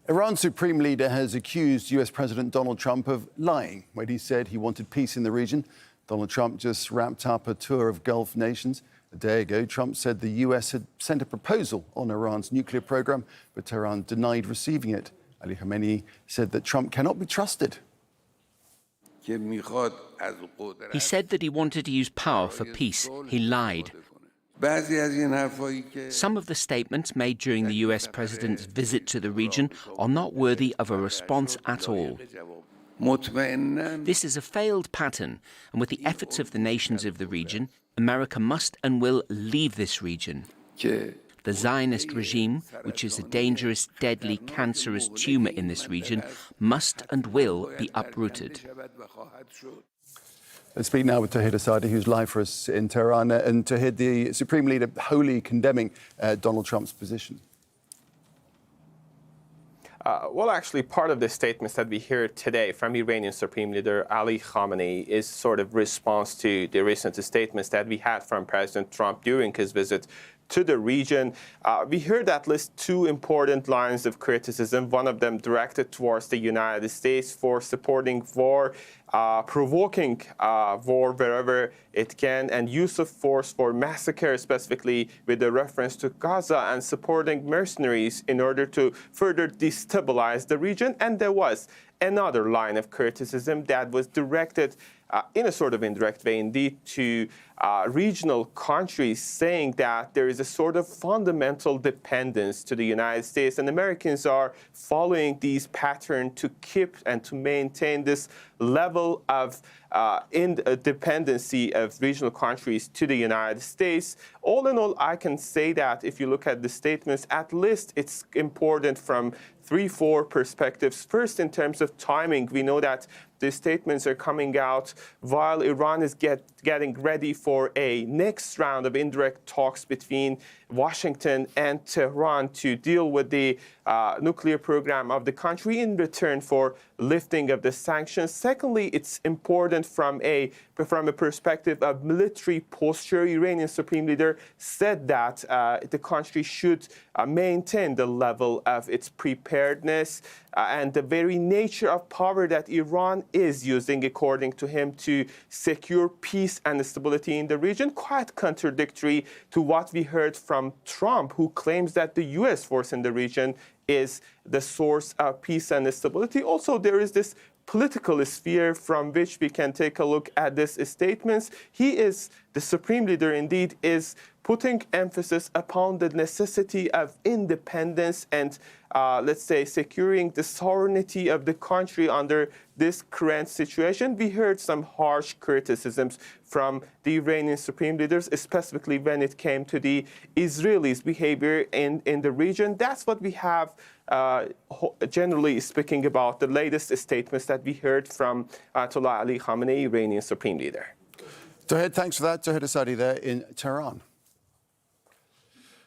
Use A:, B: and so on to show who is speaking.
A: Iran's Supreme Leader has accused US President Donald Trump of lying when he said he wanted peace in the region. Donald Trump just wrapped up a tour of Gulf nations. A day ago, Trump said the US had sent a proposal on Iran's nuclear program, but Tehran denied receiving it. Ali Khamenei said that Trump cannot be trusted.
B: He said that he wanted to use power for peace. He lied. Some of the statements made during the US president's visit to the region are not worthy of a response at all. This is a failed pattern, and with the efforts of the nations of the region, America must and will leave this region. The Zionist regime, which is a dangerous, deadly, cancerous tumor in this region, must and will be uprooted.
A: Let's speak now with Tohid Asadi, who's live for us in Tehran. And Tohid, the Supreme Leader wholly condemning Donald Trump's position.
C: Well, actually, part of the statements that we hear today from Iranian Supreme Leader Ali Khamenei is sort of response to the recent statements that we had from President Trump during his visit to the region. We heard at least two important lines of criticism, one of them directed towards the United States for supporting war, provoking war wherever it can, and use of force for massacre, specifically with a reference to Gaza, and supporting mercenaries in order to further destabilize the region. And there was another line of criticism that was directed in a sort of indirect way, indeed, to regional countries, saying that there is a sort of fundamental dependence to the United States, and Americans are following these patterns to keep and to maintain this level of dependency of regional countries to the United States. All in all, I can say that if you look at the statements, at least it's important from 3-4 perspectives. First, in terms of timing, we know that the statements are coming out while Iran is getting ready for a next round of indirect talks between Washington and Tehran to deal with the nuclear program of the country in return for lifting of the sanctions. Secondly, it's important from a perspective of military posture. Iranian Supreme Leader said that the country should maintain the level of its preparedness and the very nature of power that Iran is using, according to him, to secure peace and stability in the region, quite contradictory to what we heard from Trump, who claims that the U.S. force in the region is the source of peace and stability. Also, there is this political sphere from which we can take a look at these statements. The Supreme Leader indeed is putting emphasis upon the necessity of independence and, let's say, securing the sovereignty of the country under this current situation. We heard some harsh criticisms from the Iranian Supreme Leaders, specifically when it came to the Israelis' behavior in the region. That's what we have, generally speaking, about the latest statements that we heard from Ayatollah Ali Khamenei, Iranian Supreme Leader.
A: Tohid, thanks for that. Tohid Asadi there in Tehran.